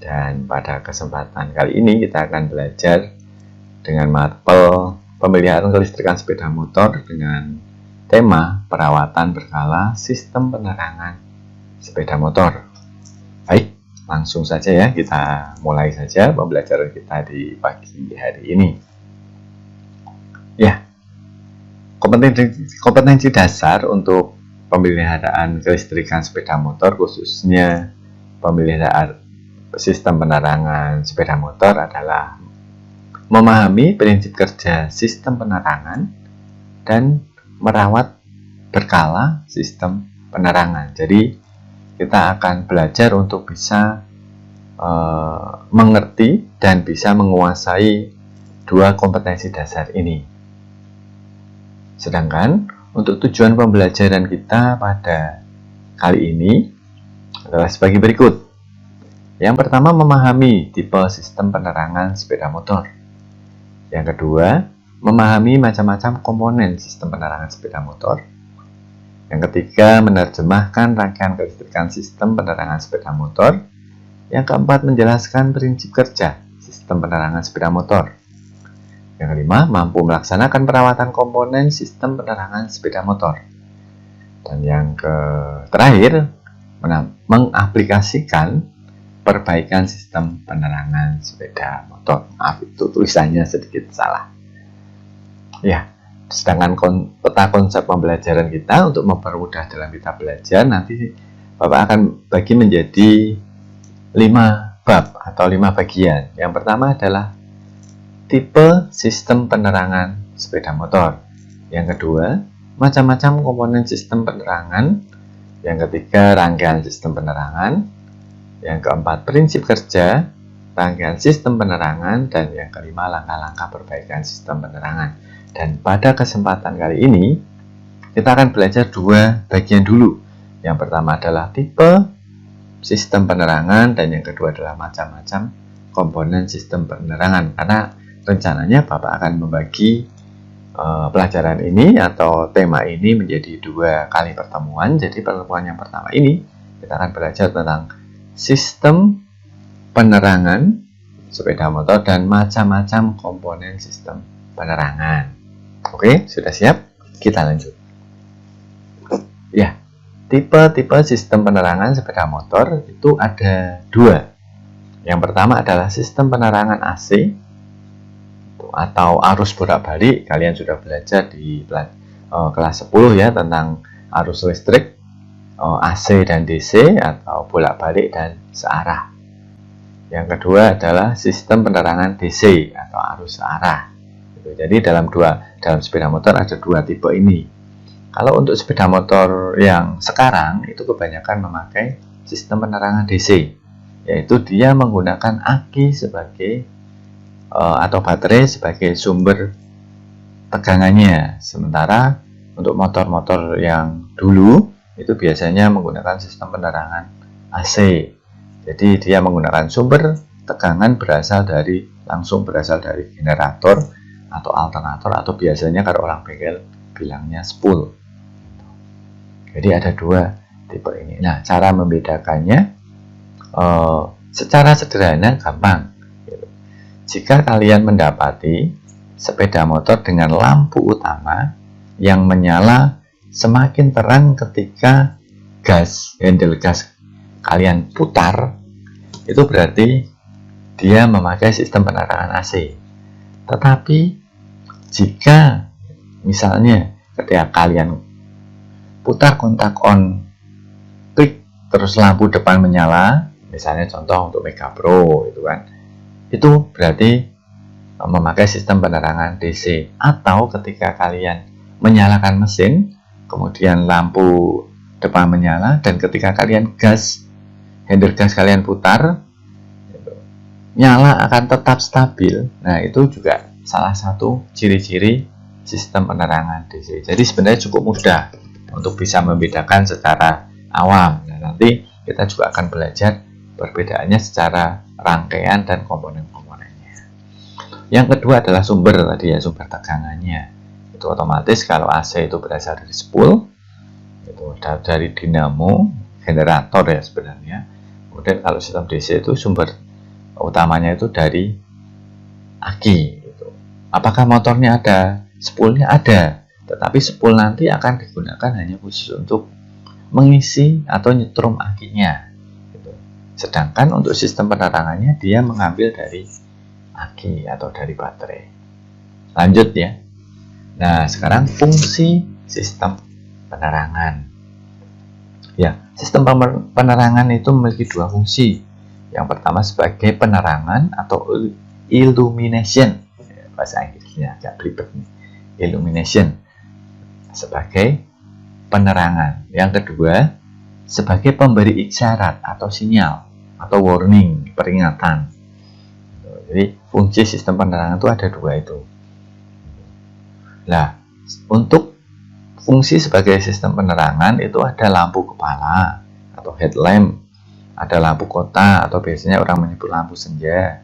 Dan pada kesempatan kali ini kita akan belajar dengan mapel pemeliharaan kelistrikan sepeda motor dengan tema perawatan berkala sistem penerangan sepeda motor. Baik, langsung saja ya, kita mulai saja pembelajaran kita di pagi hari ini. Ya, kompetensi dasar untuk pemeliharaan kelistrikan sepeda motor, khususnya pemeliharaan sistem penerangan sepeda motor, adalah memahami prinsip kerja sistem penerangan dan merawat berkala sistem penerangan. Jadi kita akan belajar untuk bisa mengerti dan bisa menguasai dua kompetensi dasar ini. Sedangkan untuk tujuan pembelajaran kita pada kali ini adalah sebagai berikut. Yang pertama, memahami tipe sistem penerangan sepeda motor. Yang kedua, memahami macam-macam komponen sistem penerangan sepeda motor. Yang ketiga, menerjemahkan rangkaian kelistrikan sistem penerangan sepeda motor. Yang keempat, menjelaskan prinsip kerja sistem penerangan sepeda motor. Yang kelima, mampu melaksanakan perawatan komponen sistem penerangan sepeda motor. Dan yang terakhir, mengaplikasikan perbaikan sistem penerangan sepeda motor. Maaf, itu tulisannya sedikit salah. Ya, sedangkan peta konsep pembelajaran kita untuk mempermudah dalam kita belajar, nanti Bapak akan bagi menjadi 5 bab atau 5 bagian. Yang pertama adalah tipe sistem penerangan sepeda motor. Yang kedua, macam-macam komponen sistem penerangan. Yang ketiga, rangkaian sistem penerangan. Yang keempat, prinsip kerja rangkaian sistem penerangan. Dan yang kelima, langkah-langkah perbaikan sistem penerangan. Dan pada kesempatan kali ini, kita akan belajar 2 bagian dulu. Yang pertama adalah tipe sistem penerangan, dan yang kedua adalah macam-macam komponen sistem penerangan. Karena rencananya Bapak akan membagi pelajaran ini atau tema ini menjadi 2 kali pertemuan. Jadi pertemuan yang pertama ini, kita akan belajar tentang sistem penerangan sepeda motor dan macam-macam komponen sistem penerangan. Oke, sudah siap? Kita lanjut. Ya, tipe-tipe sistem penerangan sepeda motor itu ada 2. Yang pertama adalah sistem penerangan AC atau arus bolak-balik. Kalian sudah belajar di kelas 10 ya tentang arus listrik, AC dan DC atau bolak-balik dan searah. Yang kedua adalah sistem penerangan DC atau arus searah. Jadi dalam sepeda motor ada 2 tipe ini. Kalau untuk sepeda motor yang sekarang itu kebanyakan memakai sistem penerangan DC, yaitu dia menggunakan aki sebagai atau baterai sebagai sumber tegangannya. Sementara untuk motor-motor yang dulu itu biasanya menggunakan sistem penerangan AC. Jadi dia menggunakan sumber tegangan langsung berasal dari generator atau alternator, atau biasanya kalau orang bengkel bilangnya spool. Jadi ada 2 tipe ini. Nah, cara membedakannya secara sederhana gampang. Jika kalian mendapati sepeda motor dengan lampu utama yang menyala semakin terang ketika handle gas kalian putar, itu berarti dia memakai sistem penerangan AC. Tetapi jika misalnya ketika kalian putar kontak on, klik, terus lampu depan menyala, misalnya contoh untuk Mega Pro itu berarti memakai sistem penerangan DC. Atau ketika kalian menyalakan mesin, kemudian lampu depan menyala, dan ketika kalian handle gas kalian putar, nyala akan tetap stabil. Nah, itu juga salah satu ciri-ciri sistem penerangan DC. Jadi sebenarnya cukup mudah untuk bisa membedakan secara awam. Nah, nanti kita juga akan belajar perbedaannya secara rangkaian dan komponen-komponennya. Yang kedua adalah sumber sumber tegangannya. Itu otomatis kalau AC itu berasal dari spool, itu dari dinamo, generator ya sebenarnya. Kemudian kalau sistem DC itu sumber utamanya itu dari aki gitu. Apakah motornya ada spoolnya? Ada, tetapi spool nanti akan digunakan hanya khusus untuk mengisi atau nyetrum akinya gitu. Sedangkan untuk sistem penerangannya dia mengambil dari aki atau dari baterai. Lanjut ya. Nah, sekarang fungsi sistem penerangan. Ya, sistem penerangan itu memiliki dua fungsi. Yang pertama sebagai penerangan atau illumination. Bahasa Inggrisnya agak belibet nih. Illumination sebagai penerangan. Yang kedua sebagai pemberi isyarat atau sinyal atau warning, peringatan. Jadi fungsi sistem penerangan itu ada dua itu. Nah, untuk fungsi sebagai sistem penerangan itu ada lampu kepala atau headlamp, ada lampu kota atau biasanya orang menyebut lampu senja.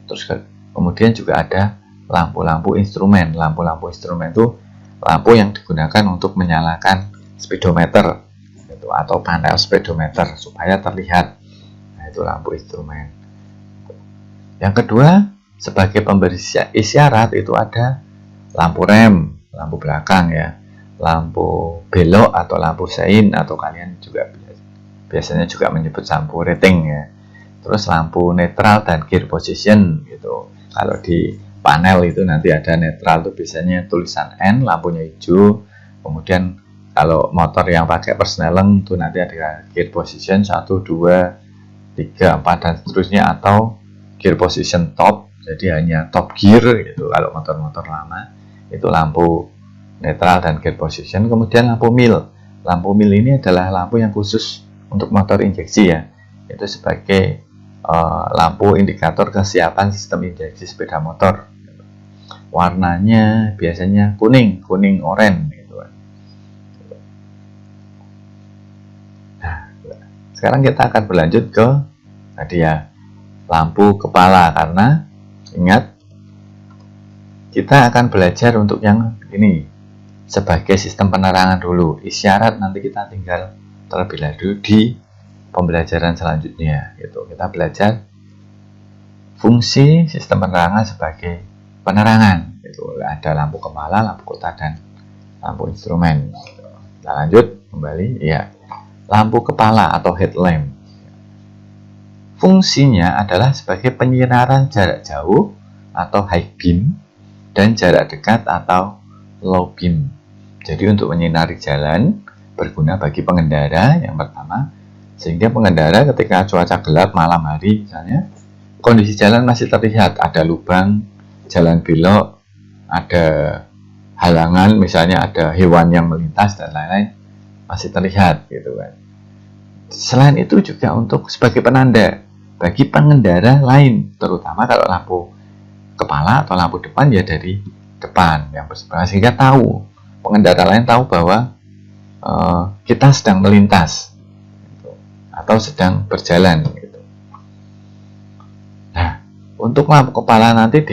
Terus kemudian juga ada lampu-lampu instrumen. Lampu-lampu instrumen itu lampu yang digunakan untuk menyalakan speedometer gitu, atau panel speedometer supaya terlihat. Nah, itu lampu instrumen. Yang kedua, sebagai pemberi isyarat itu ada lampu rem, lampu belakang ya, lampu belok atau lampu sein, atau kalian juga biasanya juga menyebut lampu rating ya. Terus lampu netral dan gear position gitu. Kalau di panel itu nanti ada netral itu biasanya tulisan N, lampunya hijau. Kemudian kalau motor yang pakai persneleng itu nanti ada gear position 1, 2, 3, 4 dan seterusnya, atau gear position top, jadi hanya top gear gitu. Kalau motor-motor lama itu lampu netral dan gear position. Kemudian lampu mil. Lampu mil ini adalah lampu yang khusus untuk motor injeksi ya. Itu sebagai lampu indikator kesiapan sistem injeksi sepeda motor. Warnanya biasanya kuning oranye gitu. Nah, sekarang kita akan berlanjut ke tadi ya, lampu kepala, karena ingat kita akan belajar untuk yang ini sebagai sistem penerangan dulu. Isyarat nanti kita tinggal terlebih dahulu di pembelajaran selanjutnya gitu. Kita belajar fungsi sistem penerangan sebagai penerangan gitu. Ada lampu kepala, lampu kota, dan lampu instrumen gitu. Kita lanjut kembali ya. Lampu kepala atau headlamp, fungsinya adalah sebagai penyinaran jarak jauh atau high beam dan jarak dekat atau low beam. Jadi untuk menyinari jalan berguna bagi pengendara yang pertama, sehingga pengendara ketika cuaca gelap malam hari misalnya, kondisi jalan masih terlihat, ada lubang, jalan belok, ada halangan, misalnya ada hewan yang melintas dan lain-lain, masih terlihat gitu kan. Selain itu juga untuk sebagai penanda bagi pengendara lain, terutama kalau lampu kepala atau lampu depan ya dari depan yang berseberangan, sehingga tahu, pengendara lain tahu bahwa kita sedang melintas gitu, atau sedang berjalan gitu. Nah, untuk lampu kepala nanti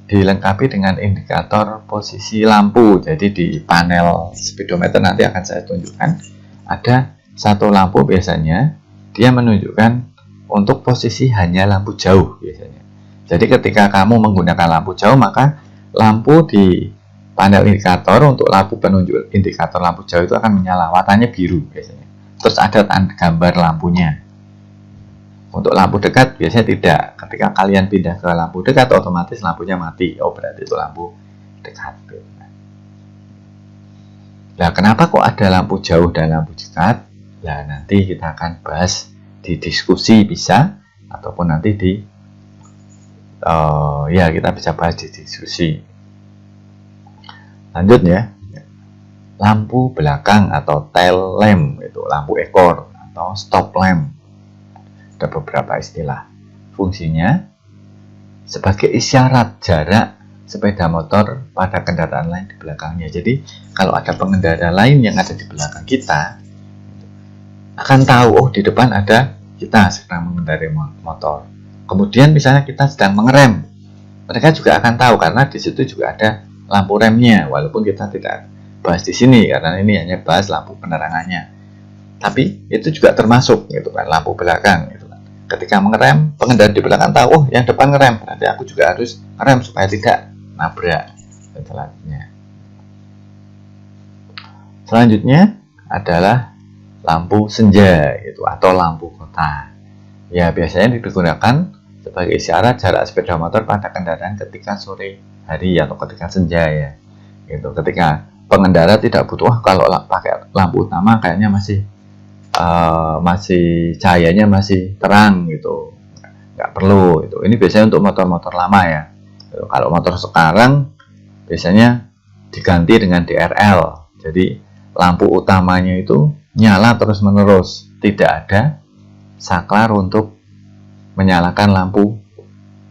dilengkapi dengan indikator posisi lampu. Jadi di panel speedometer nanti akan saya tunjukkan ada satu lampu, biasanya dia menunjukkan untuk posisi hanya lampu jauh biasanya. Jadi ketika kamu menggunakan lampu jauh, maka lampu di panel indikator untuk lampu penunjuk indikator lampu jauh itu akan menyala, warnanya biru biasanya. Terus ada gambar lampunya. Untuk lampu dekat biasanya tidak. Ketika kalian pindah ke lampu dekat, otomatis lampunya mati. Oh, berarti itu lampu dekat. Nah, kenapa kok ada lampu jauh dan lampu dekat? Nah, nanti kita akan bahas di diskusi bisa, ataupun nanti di ya kita bisa bahas di diskusi. Lanjut ya. Lampu belakang atau tail lamp, itu lampu ekor atau stop lamp. Ada beberapa istilah. Fungsinya sebagai isyarat jarak sepeda motor pada kendaraan lain di belakangnya. Jadi kalau ada pengendara lain yang ada di belakang kita, akan tahu, oh di depan ada kita sedang mengendarai motor. Kemudian misalnya kita sedang mengerem, mereka juga akan tahu karena di situ juga ada lampu remnya, walaupun kita tidak bahas di sini karena ini hanya bahas lampu penerangannya. Tapi itu juga termasuk gitu kan, lampu belakang gitu kan. ketika mengerem, pengendara di belakang tahu, oh yang depan ngerem, berarti aku juga harus ngerem supaya tidak nabrak. Selanjutnya adalah lampu senja gitu, atau lampu kota. Ya, biasanya digunakan sebagai isyarat jarak sepeda motor pada kendaraan ketika sore hari atau ketika senja ya. Gitu. Ketika pengendara tidak butuh, kalau pakai lampu utama kayaknya masih cahayanya masih terang gitu, nggak perlu itu. Ini biasanya untuk motor-motor lama ya. Kalau motor sekarang biasanya diganti dengan DRL, jadi lampu utamanya itu nyala terus menerus, tidak ada saklar untuk menyalakan lampu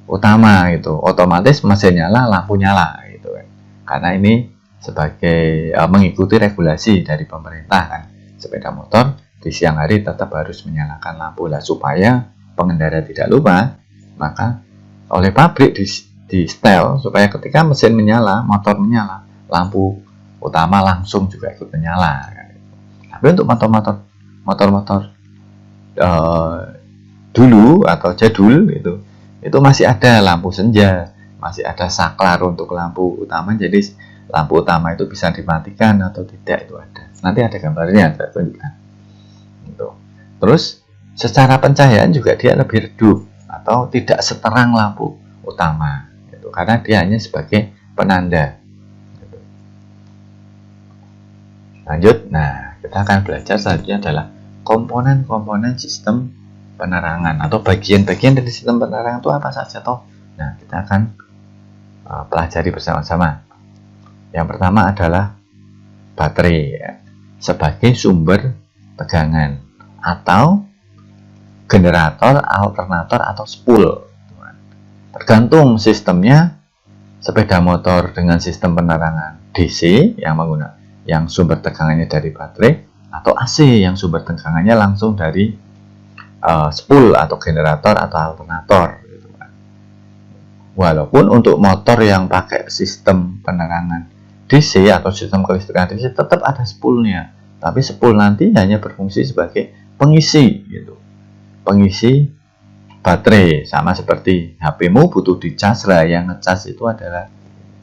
utama gitu, otomatis mesin nyala, lampu nyala gitu kan. Karena ini sebagai mengikuti regulasi dari pemerintah kan, sepeda motor di siang hari tetap harus menyalakan lampu lah, supaya pengendara tidak lupa, maka oleh pabrik di setel supaya ketika mesin menyala, motor menyala, lampu utama langsung juga ikut menyala kan. Tapi untuk motor-motor dulu atau jadul itu masih ada lampu senja, masih ada saklar untuk lampu utama, jadi lampu utama itu bisa dimatikan atau tidak, itu ada. Nanti ada gambarnya, saya tunjukkan. Gitu. Terus secara pencahayaan juga dia lebih redup atau tidak seterang lampu utama, gitu, karena dia hanya sebagai penanda. Gitu. Lanjut, nah kita akan belajar selanjutnya adalah komponen-komponen sistem penerangan atau bagian-bagian dari sistem penerangan itu apa saja toh. Nah, kita akan pelajari bersama-sama. Yang pertama adalah baterai ya, sebagai sumber tegangan atau generator, alternator atau spool. Tergantung sistemnya, sepeda motor dengan sistem penerangan DC yang sumber tegangannya dari baterai, atau AC yang sumber tegangannya langsung dari spool atau generator atau alternator gitu kan. Walaupun untuk motor yang pakai sistem penerangan DC atau sistem kelistrikan DC tetap ada spoolnya, tapi spool nanti hanya berfungsi sebagai pengisi gitu, pengisi baterai. Sama seperti HP-mu butuh dicas lah, yang ngecas itu adalah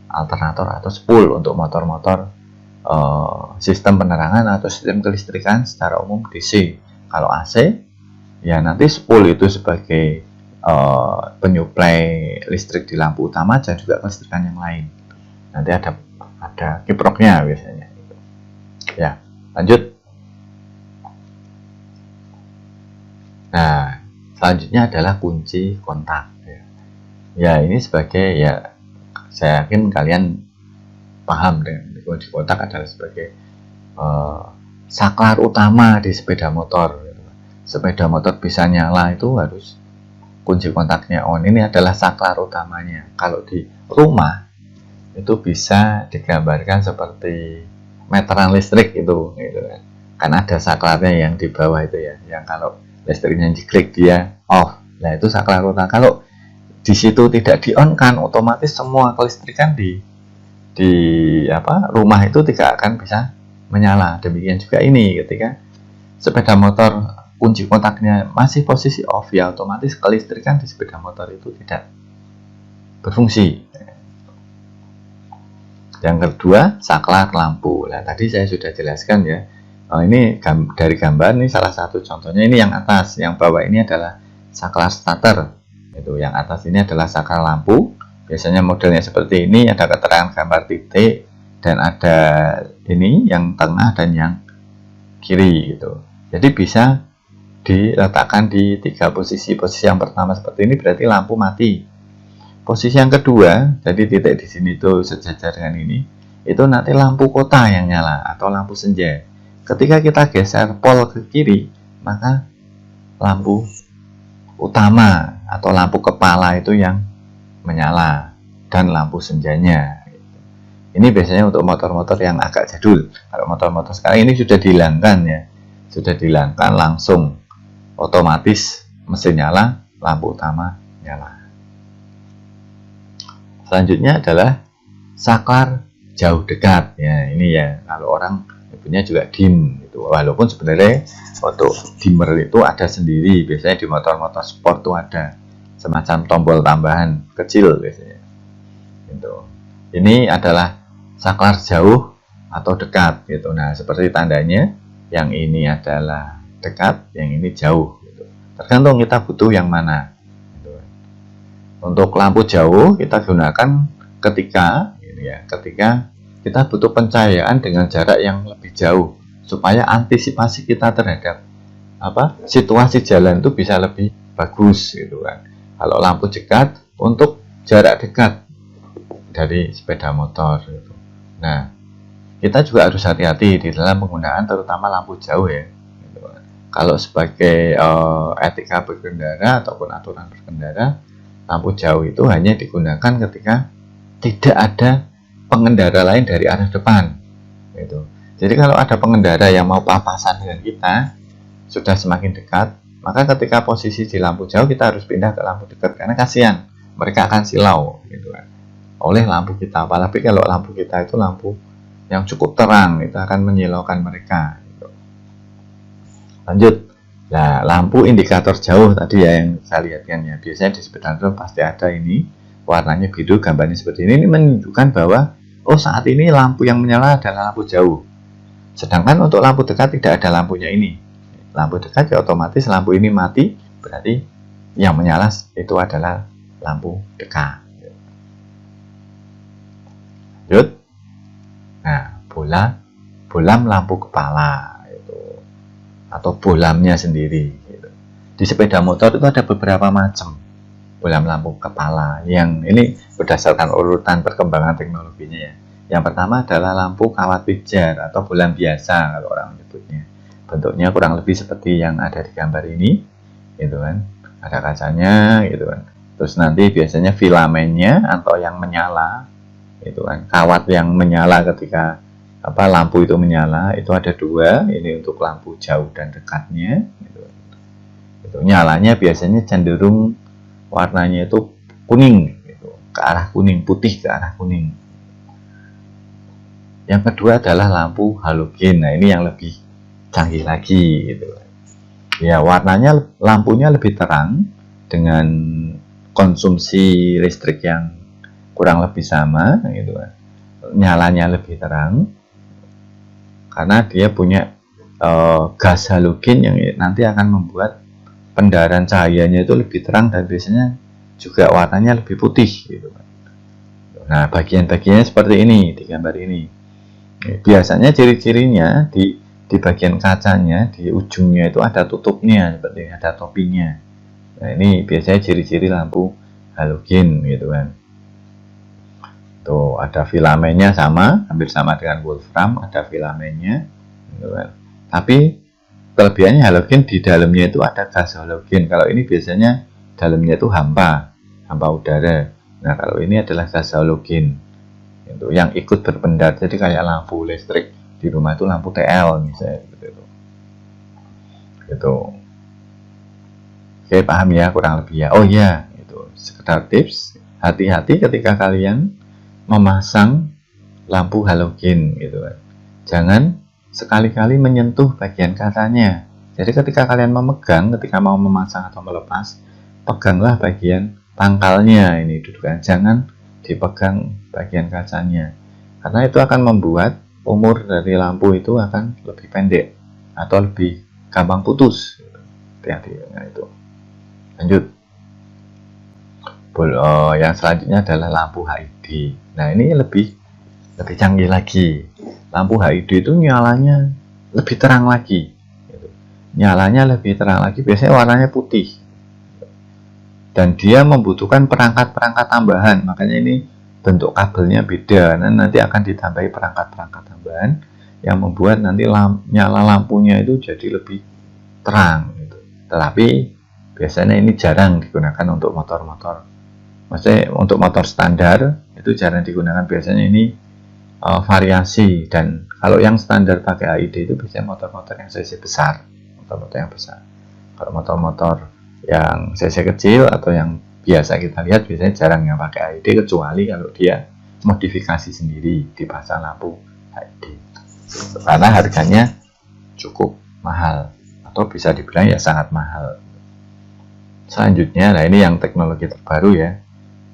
alternator atau spool untuk motor-motor sistem penerangan atau sistem kelistrikan secara umum DC. Kalau AC ya nanti spool itu sebagai penyuplai listrik di lampu utama dan juga kelistrikan yang lain. Nanti ada kiproknya biasanya. Ya, lanjut. Nah, selanjutnya adalah kunci kontak. Ya, ini sebagai, ya saya yakin kalian paham deh, kunci kontak adalah sebagai saklar utama di sepeda motor. Sepeda motor bisa nyala itu harus kunci kontaknya on. Ini adalah saklar utamanya. Kalau di rumah itu bisa digambarkan seperti meteran listrik itu gitu kan. Kan ada saklarnya yang di bawah itu ya, yang kalau listriknya diklik dia off. Nah, itu saklar utama. Kalau di situ tidak di on kan, otomatis semua kelistrikan di rumah itu tidak akan bisa menyala. Demikian juga ini, ketika sepeda motor kunci kontaknya masih posisi off, ya otomatis kelistrikan di sepeda motor itu tidak berfungsi. Yang kedua, saklar lampu. Nah, tadi saya sudah jelaskan ya. Ini dari gambar, ini salah satu contohnya. Ini yang atas, yang bawah ini adalah saklar starter. Itu yang atas ini adalah saklar lampu. Biasanya modelnya seperti ini, ada keterangan gambar titik dan ada ini yang tengah dan yang kiri gitu. Jadi bisa diletakkan di 3 posisi. Posisi yang pertama seperti ini berarti lampu mati. Posisi yang kedua, jadi titik di sini itu sejajar dengan ini, itu nanti lampu kota yang nyala atau lampu senja. Ketika kita geser pol ke kiri, maka lampu utama atau lampu kepala itu yang menyala dan lampu senjanya. Ini biasanya untuk motor-motor yang agak jadul. Kalau motor-motor sekarang ini sudah dihilangkan ya, sudah dihilangkan, langsung otomatis mesin nyala, lampu utama nyala. Selanjutnya adalah saklar jauh dekat. Ya, ini ya kalau orang punya juga dim. gitu. Walaupun sebenarnya untuk dimmer itu ada sendiri, biasanya di motor-motor sport tuh ada semacam tombol tambahan kecil biasanya gitu. Ini adalah saklar jauh atau dekat gitu. Nah, seperti tandanya, yang ini adalah dekat, yang ini jauh gitu. Tergantung kita butuh yang mana gitu. Untuk lampu jauh kita gunakan ketika ketika kita butuh pencahayaan dengan jarak yang lebih jauh, supaya antisipasi kita terhadap situasi jalan itu bisa lebih bagus gitu kan. Kalau lampu dekat untuk jarak dekat dari sepeda motor gitu. Nah, kita juga harus hati-hati di dalam penggunaan terutama lampu jauh ya gitu kan. Kalau sebagai etika berkendara ataupun aturan berkendara, lampu jauh itu hanya digunakan ketika tidak ada pengendara lain dari arah depan gitu. Jadi kalau ada pengendara yang mau papasan dengan kita, sudah semakin dekat, maka ketika posisi di lampu jauh kita harus pindah ke lampu dekat, karena kasihan mereka akan silau gitu kan oleh lampu kita. Apalagi kalau lampu kita itu lampu yang cukup terang, itu akan menyilaukan mereka gitu. Lanjut. Nah, lampu indikator jauh tadi ya yang saya lihatkan ya, biasanya di sepeda motor pasti ada ini, warnanya biru, gambarnya seperti ini menunjukkan bahwa saat ini lampu yang menyala adalah lampu jauh. Sedangkan untuk lampu dekat tidak ada lampunya ini. Lampu dekat ya otomatis lampu ini mati, berarti yang menyala itu adalah lampu dekat. Lanjut. Nah, bolam lampu kepala itu, atau bolamnya sendiri gitu. Di sepeda motor itu ada beberapa macam bolam lampu kepala, yang ini berdasarkan urutan perkembangan teknologinya ya. Yang pertama adalah lampu kawat pijar atau bolam biasa kalau orang menyebutnya. Bentuknya kurang lebih seperti yang ada di gambar ini gitu kan. Ada kacanya gitu kan. Terus nanti biasanya filamennya atau yang menyala itu kan, kawat yang menyala ketika lampu itu menyala itu ada dua, ini untuk lampu jauh dan dekatnya gitu. Itu nyalanya biasanya cenderung warnanya itu kuning gitu, ke arah kuning, putih ke arah kuning. Yang kedua adalah lampu halogen. Nah, ini yang lebih canggih lagi gitu. Ya, warnanya lampunya lebih terang dengan konsumsi listrik yang kurang lebih sama gitu kan. Nyalanya lebih terang karena dia punya gas halogen yang nanti akan membuat pendaran cahayanya itu lebih terang dan biasanya juga warnanya lebih putih gitu. Nah, bagian-bagiannya seperti ini di gambar ini. Biasanya ciri-cirinya di bagian kacanya, di ujungnya itu ada tutupnya, seperti ada topinya. Nah, ini biasanya ciri-ciri lampu halogen gitu kan. Tuh, ada filamennya sama, hampir sama dengan wolfram, ada filamennya gitu kan. Tapi kelebihannya halogen di dalamnya itu ada gas halogen. Kalau ini biasanya dalamnya itu hampa udara. Nah, kalau ini adalah gas halogen itu yang ikut berpendar. Jadi kayak lampu listrik di rumah itu lampu TL misalnya gitu. Gitu. Oke, paham ya kurang lebih ya. Oh iya, itu sekedar tips, hati-hati ketika kalian memasang lampu halogen gitu kan. Jangan sekali-kali menyentuh bagian kacanya. Jadi ketika kalian memegang, ketika mau memasang atau melepas, peganglah bagian pangkalnya ini dudukan. Jangan dipegang bagian kacanya, karena itu akan membuat umur dari lampu itu akan lebih pendek atau lebih gampang putus. Hati-hati dengan itu. Lanjut. Yang selanjutnya adalah lampu HID. Nah, ini lebih canggih lagi. Lampu HID itu nyalanya lebih terang lagi. Nyalanya lebih terang lagi, biasanya warnanya putih. Dan dia membutuhkan perangkat-perangkat tambahan. Makanya ini bentuk kabelnya beda. Nanti akan ditambahi perangkat-perangkat tambahan yang membuat nanti nyala lampunya itu jadi lebih terang gitu. Tetapi biasanya ini jarang digunakan untuk motor-motor. Maksudnya untuk motor standar itu jarang digunakan. Biasanya ini variasi, dan kalau yang standar pakai HID itu biasanya motor-motor yang cc besar, motor-motor yang besar. Kalau motor-motor yang cc kecil atau yang biasa kita lihat biasanya jarang yang pakai HID, kecuali kalau dia modifikasi sendiri dipasang lampu HID karena harganya cukup mahal atau bisa dibilang ya sangat mahal. Selanjutnya, nah ini yang teknologi terbaru ya,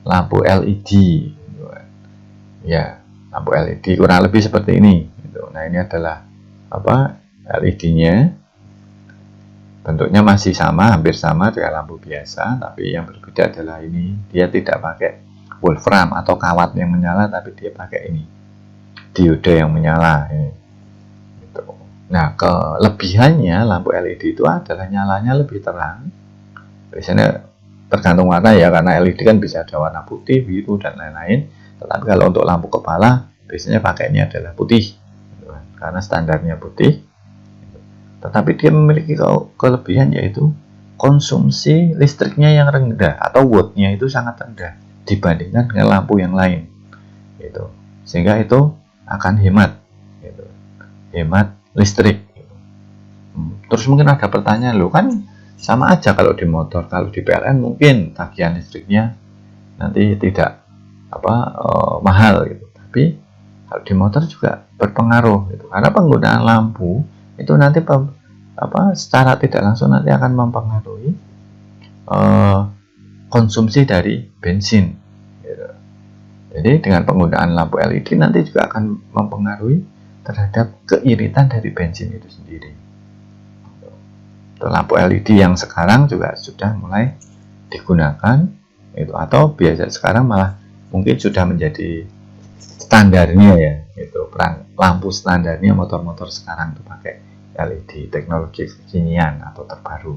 lampu LED. Ya, lampu LED kurang lebih seperti ini. Nah ini adalah LED-nya. Bentuknya masih sama, hampir sama dengan lampu biasa, tapi yang berbeda adalah ini dia tidak pakai wolfram atau kawat yang menyala, tapi dia pakai ini dioda yang menyala ini. Nah, kelebihannya lampu LED itu adalah nyalanya lebih terang. Biasanya tergantung warna ya, karena LED kan bisa ada warna putih, biru, dan lain-lain. Tetapi kalau untuk lampu kepala biasanya pakainya adalah putih, karena standarnya putih. Tetapi dia memiliki kelebihan, yaitu konsumsi listriknya yang rendah atau wattnya itu sangat rendah dibandingkan dengan lampu yang lain, gitu. Sehingga itu akan hemat, gitu. Hemat listrik, gitu. Terus mungkin ada pertanyaan, loh kan sama aja kalau di motor, kalau di PLN mungkin tagihan listriknya nanti tidak mahal, gitu. Tapi kalau di motor juga berpengaruh, gitu. Karena penggunaan lampu itu nanti secara tidak langsung nanti akan mempengaruhi konsumsi dari bensin, gitu. Jadi dengan penggunaan lampu LED nanti juga akan mempengaruhi terhadap keiritan dari bensin itu sendiri. Lampu LED yang sekarang juga sudah mulai digunakan, itu, atau biasa sekarang malah mungkin sudah menjadi standarnya ya, itu lampu standarnya motor-motor sekarang itu pakai LED, teknologi kekinian atau terbaru.